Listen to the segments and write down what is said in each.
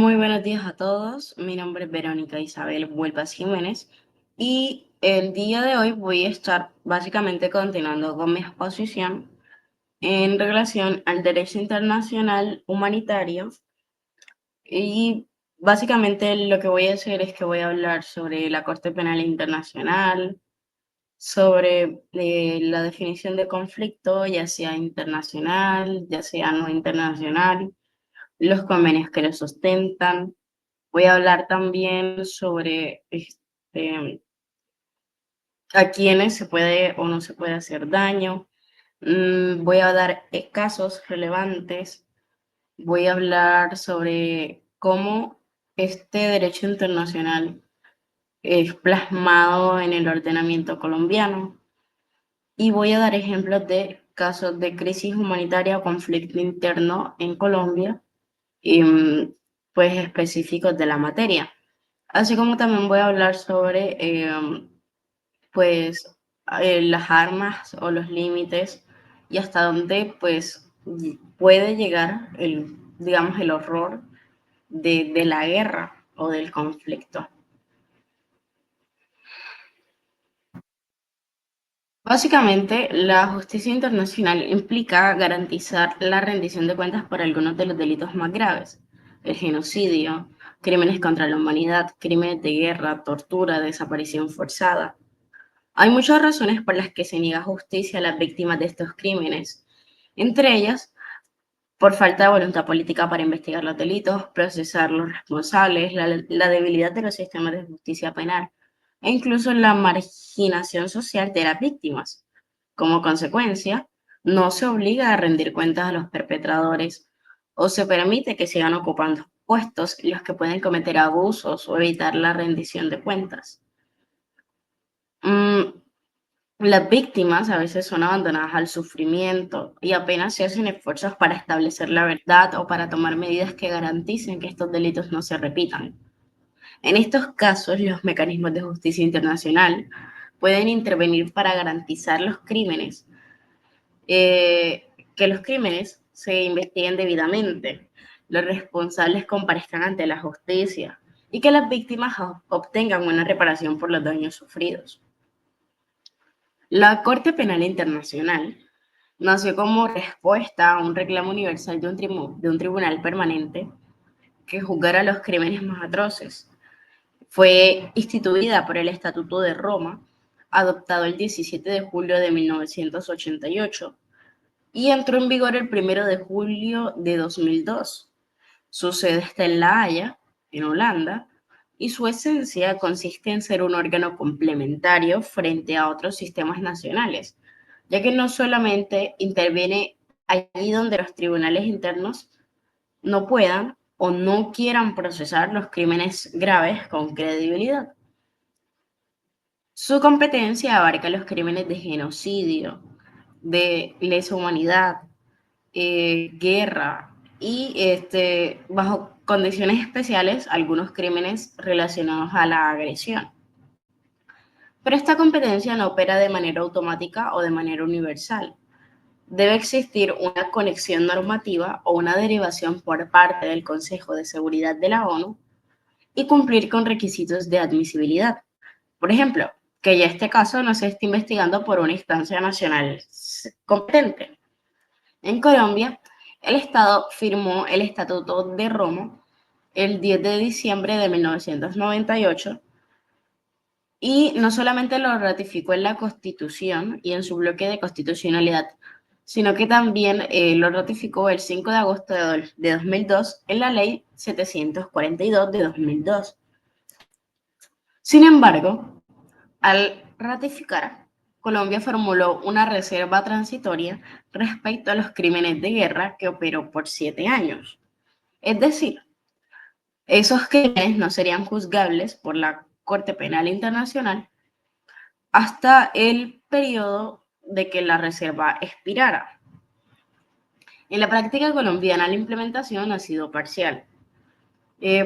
Muy buenos días a todos. Mi nombre es Verónica Isabel Huelpas Jiménez y el día de hoy voy a estar básicamente continuando con mi exposición en relación al derecho internacional humanitario y básicamente lo que voy a hacer es que voy a hablar sobre la Corte Penal Internacional, sobre la definición de conflicto, ya sea internacional, ya sea no internacional, los convenios que lo sustentan. Voy a hablar también sobre a quiénes se puede o no se puede hacer daño. Voy a dar casos relevantes. Voy a hablar sobre cómo este derecho internacional es plasmado en el ordenamiento colombiano. Y voy a dar ejemplos de casos de crisis humanitaria o conflicto interno en Colombia, y, pues específicos de la materia. Así como también voy a hablar sobre, pues, las armas o los límites y hasta dónde, pues, puede llegar digamos, el horror de la guerra o del conflicto. Básicamente, la justicia internacional implica garantizar la rendición de cuentas por algunos de los delitos más graves: el genocidio, crímenes contra la humanidad, crímenes de guerra, tortura, desaparición forzada. Hay muchas razones por las que se niega justicia a las víctimas de estos crímenes, entre ellas por falta de voluntad política para investigar los delitos, procesar los responsables, la debilidad de los sistemas de justicia penal e incluso la marginación social de las víctimas. Como consecuencia, no se obliga a rendir cuentas a los perpetradores o se permite que sigan ocupando puestos los que pueden cometer abusos o evitar la rendición de cuentas. Mm, las víctimas a veces son abandonadas al sufrimiento y apenas se hacen esfuerzos para establecer la verdad o para tomar medidas que garanticen que estos delitos no se repitan. En estos casos, los mecanismos de justicia internacional pueden intervenir para garantizar que los crímenes se investiguen debidamente, los responsables comparezcan ante la justicia y que las víctimas obtengan una reparación por los daños sufridos. La Corte Penal Internacional nació como respuesta a un reclamo universal de un tribunal permanente que juzgara los crímenes más atroces. Fue instituida por el Estatuto de Roma, adoptado el 17 de julio de 1988, y entró en vigor el 1 de julio de 2002. Su sede está en La Haya, en Holanda, y su esencia consiste en ser un órgano complementario frente a otros sistemas nacionales, ya que no solamente interviene allí donde los tribunales internos no puedan o no quieran procesar los crímenes graves con credibilidad. Su competencia abarca los crímenes de genocidio, de lesa humanidad, guerra y bajo condiciones especiales algunos crímenes relacionados a la agresión. Pero esta competencia no opera de manera automática o de manera universal. Debe existir una conexión normativa o una derivación por parte del Consejo de Seguridad de la ONU y cumplir con requisitos de admisibilidad. Por ejemplo, que ya este caso no se esté investigando por una instancia nacional competente. En Colombia, el Estado firmó el Estatuto de Roma el 10 de diciembre de 1998 y no solamente lo ratificó en la Constitución y en su bloque de constitucionalidad, sino que también lo ratificó el 5 de agosto de 2002 en la Ley 742 de 2002. Sin embargo, al ratificar, Colombia formuló una reserva transitoria respecto a los crímenes de guerra que operó por 7 años. Es decir, esos crímenes no serían juzgables por la Corte Penal Internacional hasta el periodo de que la reserva expirara. En la práctica colombiana la implementación ha sido parcial.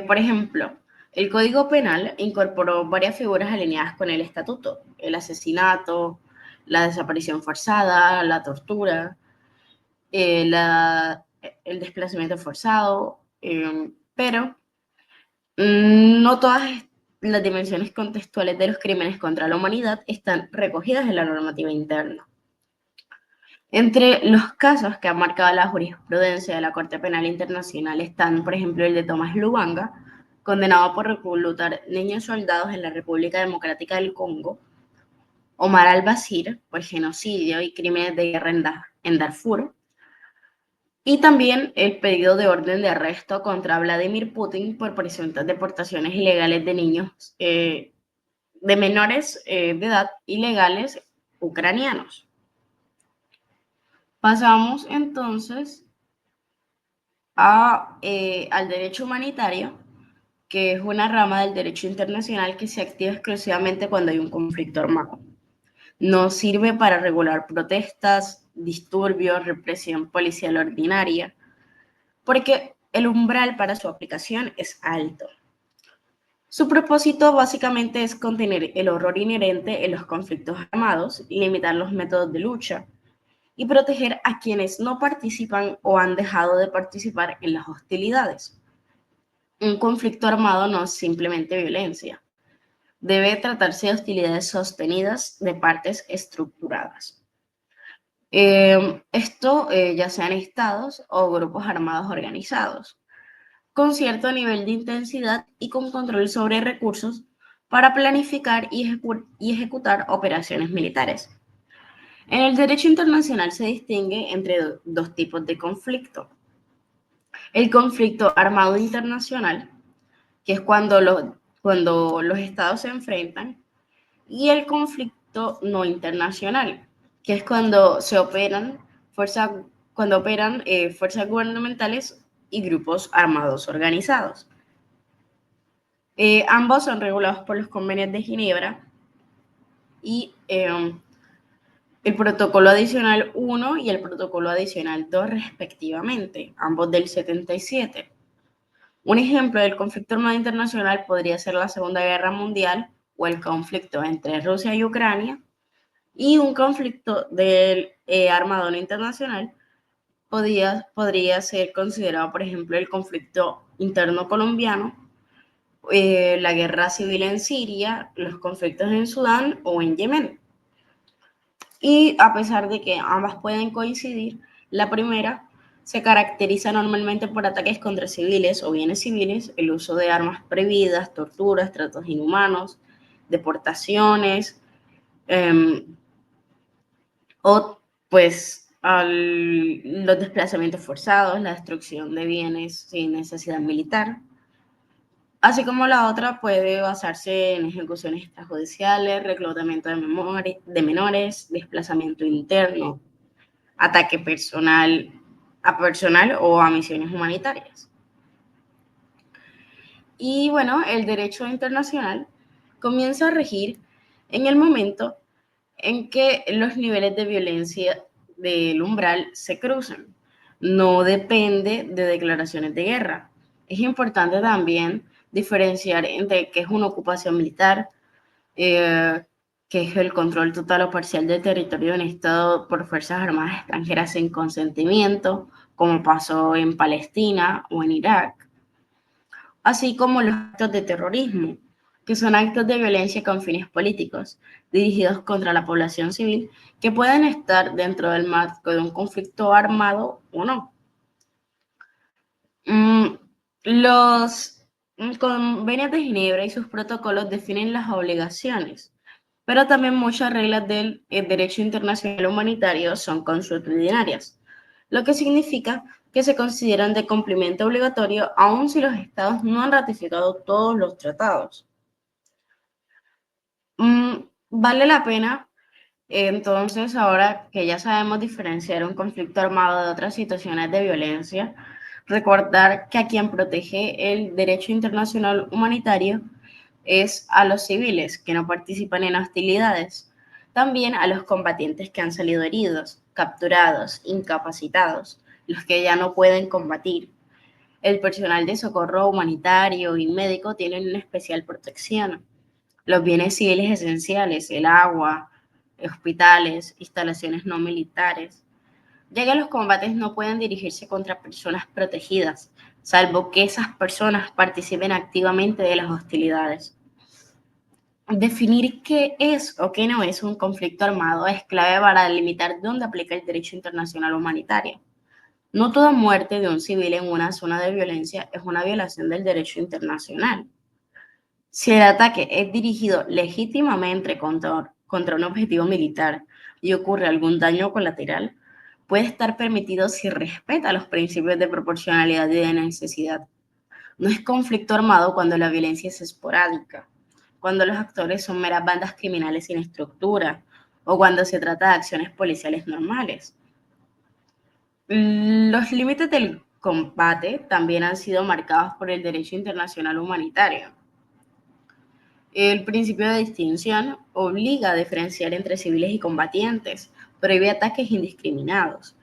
Por ejemplo, el Código Penal incorporó varias figuras alineadas con el estatuto: el asesinato, la desaparición forzada, la tortura, eh, la- el desplazamiento forzado, pero No todas las dimensiones contextuales de los crímenes contra la humanidad están recogidas en la normativa interna. Entre los casos que han marcado la jurisprudencia de la Corte Penal Internacional están, por ejemplo, el de Tomás Lubanga, condenado por reclutar niños soldados en la República Democrática del Congo; Omar al-Bashir, por genocidio y crímenes de guerra en Darfur; y también el pedido de orden de arresto contra Vladimir Putin por presuntas deportaciones ilegales de niños, de menores de edad ilegales ucranianos. Pasamos entonces al derecho humanitario, que es una rama del derecho internacional que se activa exclusivamente cuando hay un conflicto armado. No sirve para regular protestas, disturbios, represión policial ordinaria, porque el umbral para su aplicación es alto. Su propósito básicamente es contener el horror inherente en los conflictos armados, limitar los métodos de lucha y proteger a quienes no participan o han dejado de participar en las hostilidades. Un conflicto armado no es simplemente violencia. Debe tratarse de hostilidades sostenidas de partes estructuradas. Ya sean estados o grupos armados organizados, con cierto nivel de intensidad y con control sobre recursos para planificar y ejecutar operaciones militares. En el derecho internacional se distingue entre dos tipos de conflicto. El conflicto armado internacional, que es cuando los estados se enfrentan, y el conflicto no internacional, que es cuando operan fuerzas gubernamentales y grupos armados organizados. Ambos son regulados por los convenios de Ginebra y el protocolo adicional 1 y el protocolo adicional 2 respectivamente, ambos del 77. Un ejemplo del conflicto armado internacional podría ser la Segunda Guerra Mundial o el conflicto entre Rusia y Ucrania, y un conflicto armado no internacional podría ser considerado, por ejemplo, el conflicto interno colombiano, la guerra civil en Siria, los conflictos en Sudán o en Yemen. Y a pesar de que ambas pueden coincidir, la primera se caracteriza normalmente por ataques contra civiles o bienes civiles, el uso de armas prohibidas, torturas, tratos inhumanos, deportaciones, o pues los desplazamientos forzados, la destrucción de bienes sin necesidad militar. Así como la otra puede basarse en ejecuciones extrajudiciales, reclutamiento de menores, desplazamiento interno, ataque personal o a misiones humanitarias. Y bueno, el derecho internacional comienza a regir en el momento en que los niveles de violencia del umbral se cruzan. No depende de declaraciones de guerra. Es importante también diferenciar entre qué es una ocupación militar, eh, que es el control total o parcial del territorio de un Estado por fuerzas armadas extranjeras sin consentimiento, como pasó en Palestina o en Irak, así como los actos de terrorismo, que son actos de violencia con fines políticos, dirigidos contra la población civil, que pueden estar dentro del marco de un conflicto armado o no. Los convenios de Ginebra y sus protocolos definen las obligaciones, pero también muchas reglas del derecho internacional humanitario son consuetudinarias, lo que significa que se consideran de cumplimiento obligatorio aun si los estados no han ratificado todos los tratados. Vale la pena, entonces, ahora que ya sabemos diferenciar un conflicto armado de otras situaciones de violencia, recordar que a quien protege el derecho internacional humanitario es a los civiles que no participan en hostilidades, también a los combatientes que han salido heridos, capturados, incapacitados, los que ya no pueden combatir. El personal de socorro humanitario y médico tienen una especial protección. Los bienes civiles esenciales, el agua, hospitales, instalaciones no militares, ya que los combates no pueden dirigirse contra personas protegidas, salvo que esas personas participen activamente de las hostilidades. Definir qué es o qué no es un conflicto armado es clave para delimitar dónde aplica el derecho internacional humanitario. No toda muerte de un civil en una zona de violencia es una violación del derecho internacional. Si el ataque es dirigido legítimamente contra un objetivo militar y ocurre algún daño colateral, puede estar permitido si respeta los principios de proporcionalidad y de necesidad. No es conflicto armado cuando la violencia es esporádica, cuando los actores son meras bandas criminales sin estructura o cuando se trata de acciones policiales normales. Los límites del combate también han sido marcados por el derecho internacional humanitario. El principio de distinción obliga a diferenciar entre civiles y combatientes, prohíbe ataques indiscriminados.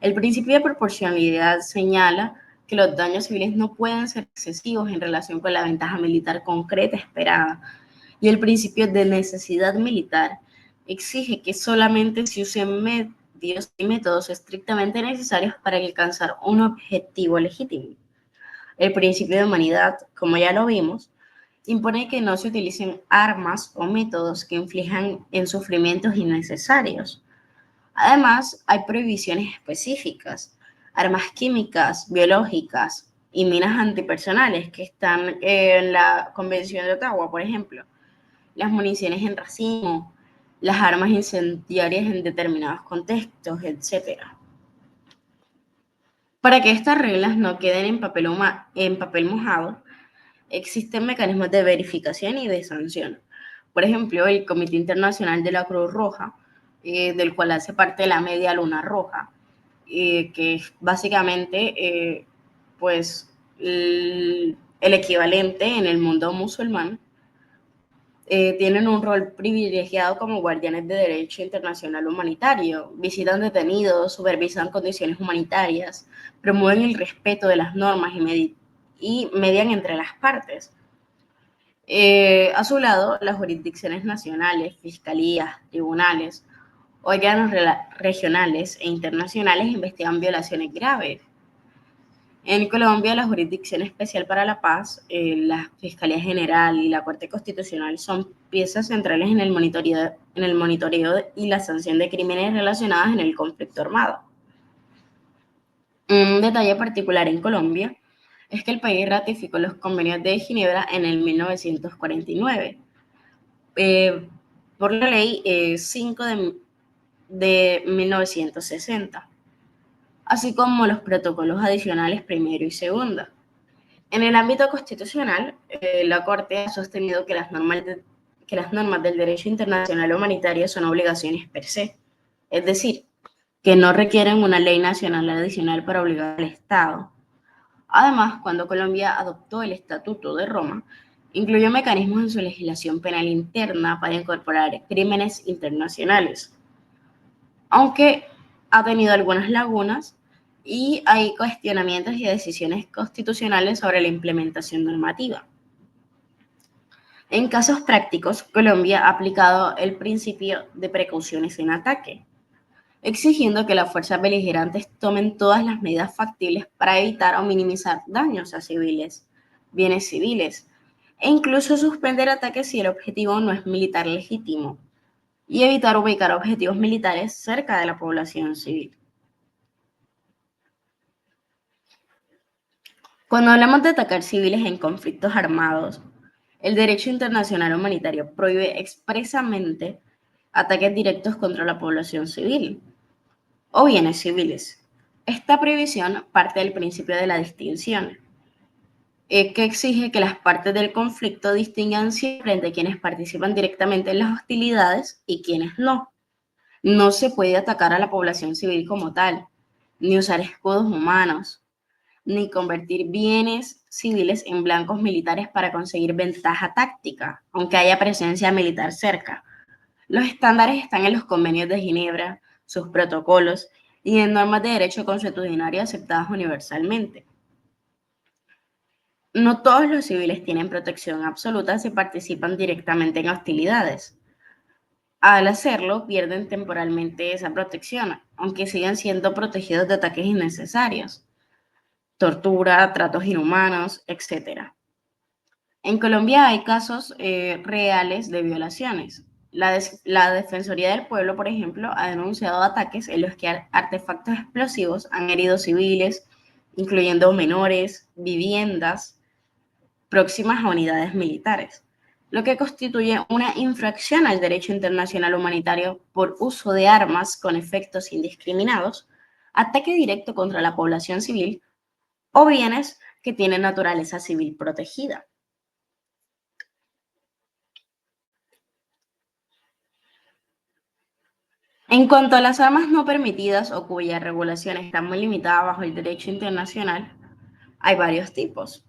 El principio de proporcionalidad señala que los daños civiles no pueden ser excesivos en relación con la ventaja militar concreta esperada. Y el principio de necesidad militar exige que solamente se usen medios y métodos estrictamente necesarios para alcanzar un objetivo legítimo. El principio de humanidad, como ya lo vimos, impone que no se utilicen armas o métodos que inflijan en sufrimientos innecesarios. Además, hay prohibiciones específicas, armas químicas, biológicas y minas antipersonales que están en la Convención de Ottawa, por ejemplo, las municiones en racimo, las armas incendiarias en determinados contextos, etcétera. Para que estas reglas no queden en papel mojado, existen mecanismos de verificación y de sanción. Por ejemplo, el Comité Internacional de la Cruz Roja, del cual hace parte la Media Luna Roja, que es básicamente pues, el equivalente en el mundo musulmán, tienen un rol privilegiado como guardianes de derecho internacional humanitario, visitan detenidos, supervisan condiciones humanitarias, promueven el respeto de las normas y median entre las partes. A su lado, las jurisdicciones nacionales, fiscalías, tribunales, órganos regionales e internacionales investigan violaciones graves. En Colombia, la Jurisdicción Especial para la Paz, la Fiscalía General y la Corte Constitucional son piezas centrales en el monitoreo y la sanción de crímenes relacionados en el conflicto armado. Un detalle particular en Colombia es que el país ratificó los convenios de Ginebra en el 1949 por la ley 5 de 1960, así como los protocolos adicionales primero y segundo. En el ámbito constitucional, la Corte ha sostenido que que las normas del derecho internacional humanitario son obligaciones per se, es decir, que no requieren una ley nacional adicional para obligar al Estado. Además, cuando Colombia adoptó el Estatuto de Roma, incluyó mecanismos en su legislación penal interna para incorporar crímenes internacionales, aunque ha tenido algunas lagunas y hay cuestionamientos y decisiones constitucionales sobre la implementación normativa. En casos prácticos, Colombia ha aplicado el principio de precauciones en ataque, exigiendo que las fuerzas beligerantes tomen todas las medidas factibles para evitar o minimizar daños a civiles, bienes civiles, e incluso suspender ataques si el objetivo no es militar legítimo, y evitar ubicar objetivos militares cerca de la población civil. Cuando hablamos de atacar civiles en conflictos armados, el derecho internacional humanitario prohíbe expresamente ataques directos contra la población civil o bienes civiles. Esta prohibición parte del principio de la distinción, que exige que las partes del conflicto distingan siempre entre quienes participan directamente en las hostilidades y quienes no. No se puede atacar a la población civil como tal, ni usar escudos humanos, ni convertir bienes civiles en blancos militares para conseguir ventaja táctica, aunque haya presencia militar cerca. Los estándares están en los convenios de Ginebra, sus protocolos y en normas de derecho consuetudinario aceptadas universalmente. No todos los civiles tienen protección absoluta si participan directamente en hostilidades. Al hacerlo, pierden temporalmente esa protección, aunque sigan siendo protegidos de ataques innecesarios. tortura, tratos inhumanos, etc. En Colombia hay casos reales de violaciones. La Defensoría del Pueblo, por ejemplo, ha denunciado ataques en los que artefactos explosivos han herido civiles, incluyendo menores, viviendas próximas a unidades militares, lo que constituye una infracción al derecho internacional humanitario por uso de armas con efectos indiscriminados, ataque directo contra la población civil o bienes que tienen naturaleza civil protegida. En cuanto a las armas no permitidas o cuya regulación está muy limitada bajo el derecho internacional, hay varios tipos.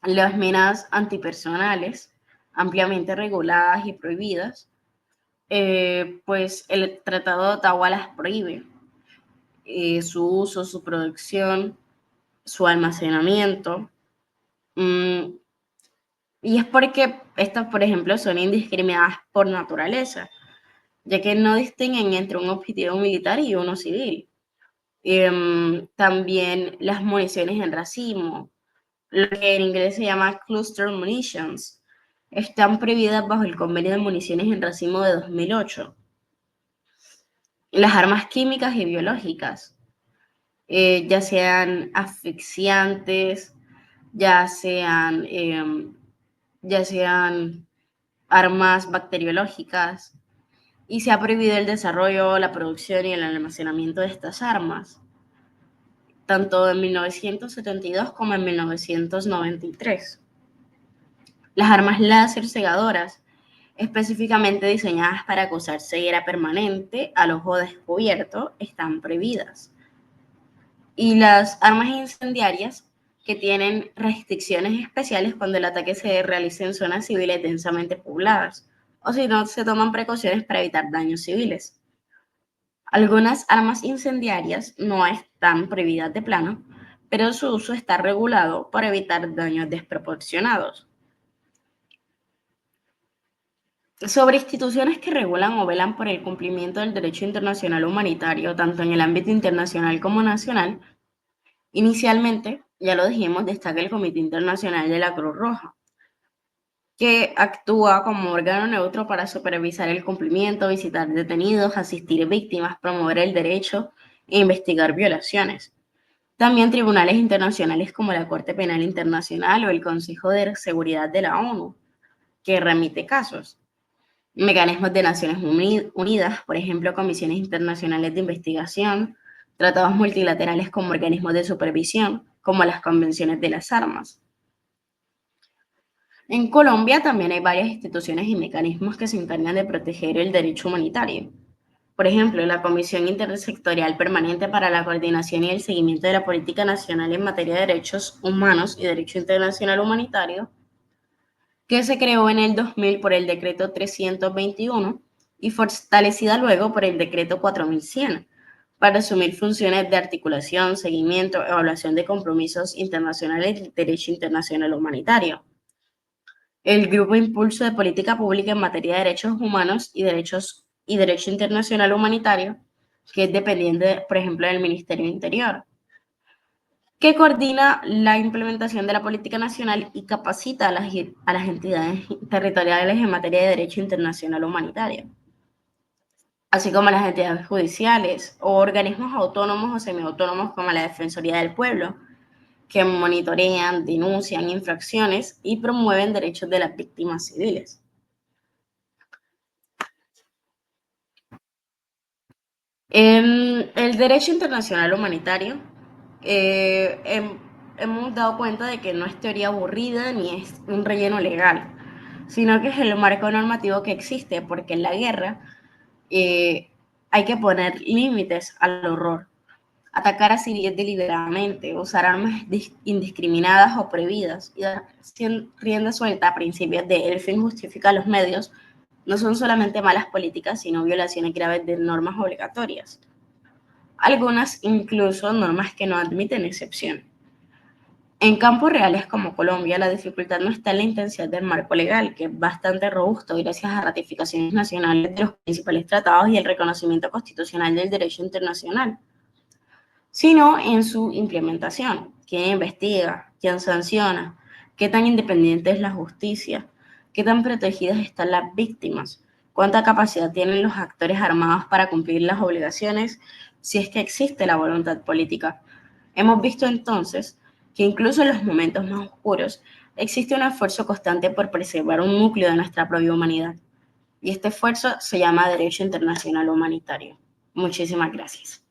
Las minas antipersonales, ampliamente reguladas y prohibidas, pues el Tratado de Ottawa las prohíbe. Su uso, su producción, su almacenamiento. Mm, y es porque estas, por ejemplo, son indiscriminadas por naturaleza, ya que no distinguen entre un objetivo militar y uno civil. También las municiones en racimo, lo que en inglés se llama cluster munitions, están prohibidas bajo el Convenio de Municiones en Racimo de 2008. Las armas químicas y biológicas, ya sean asfixiantes, ya sean, ya sean armas bacteriológicas, y se ha prohibido el desarrollo, la producción y el almacenamiento de estas armas, tanto en 1972 como en 1993. Las armas láser cegadoras, específicamente diseñadas para causar ceguera permanente al ojo descubierto, están prohibidas. Y las armas incendiarias, que tienen restricciones especiales cuando el ataque se realice en zonas civiles densamente pobladas, o si no, se toman precauciones para evitar daños civiles. Algunas armas incendiarias no están prohibidas de plano, pero su uso está regulado para evitar daños desproporcionados. Sobre instituciones que regulan o velan por el cumplimiento del derecho internacional humanitario, tanto en el ámbito internacional como nacional, inicialmente, ya lo dijimos, destaca el Comité Internacional de la Cruz Roja, que actúa como órgano neutro para supervisar el cumplimiento, visitar detenidos, asistir víctimas, promover el derecho e investigar violaciones. También tribunales internacionales como la Corte Penal Internacional o el Consejo de Seguridad de la ONU, que remite casos. Mecanismos de Naciones Unidas, por ejemplo, comisiones internacionales de investigación, tratados multilaterales como organismos de supervisión, como las convenciones de las armas. En Colombia también hay varias instituciones y mecanismos que se encargan de proteger el derecho humanitario. Por ejemplo, la Comisión Intersectorial Permanente para la Coordinación y el Seguimiento de la Política Nacional en materia de derechos humanos y derecho internacional humanitario, que se creó en el 2000 por el decreto 321 y fortalecida luego por el decreto 4100 para asumir funciones de articulación, seguimiento, evaluación de compromisos internacionales y derecho internacional humanitario. El Grupo Impulso de Política Pública en materia de derechos humanos y derecho internacional humanitario, que es dependiente, por ejemplo, del Ministerio del Interior, que coordina la implementación de la política nacional y capacita a las entidades territoriales en materia de derecho internacional humanitario, así como a las entidades judiciales o organismos autónomos o semiautónomos como la Defensoría del Pueblo, que monitorean, denuncian infracciones y promueven derechos de las víctimas civiles. El derecho internacional humanitario, hemos dado cuenta de que no es teoría aburrida ni es un relleno legal, sino que es el marco normativo que existe, porque en la guerra hay que poner límites al horror, atacar a civiles deliberadamente, usar armas indiscriminadas o prohibidas y dar rienda suelta a principios de el fin justifica los medios, no son solamente malas políticas, sino violaciones graves de normas obligatorias. Algunas incluso normas que no admiten excepción. En campos reales como Colombia, la dificultad no está en la intensidad del marco legal, que es bastante robusto gracias a ratificaciones nacionales de los principales tratados y el reconocimiento constitucional del derecho internacional. sino en su implementación. ¿Quién investiga? ¿Quién sanciona? ¿Qué tan independiente es la justicia? ¿Qué tan protegidas están las víctimas? ¿Cuánta capacidad tienen los actores armados para cumplir las obligaciones si es que existe la voluntad política? Hemos visto entonces que incluso en los momentos más oscuros existe un esfuerzo constante por preservar un núcleo de nuestra propia humanidad. Y este esfuerzo se llama derecho internacional humanitario. Muchísimas gracias.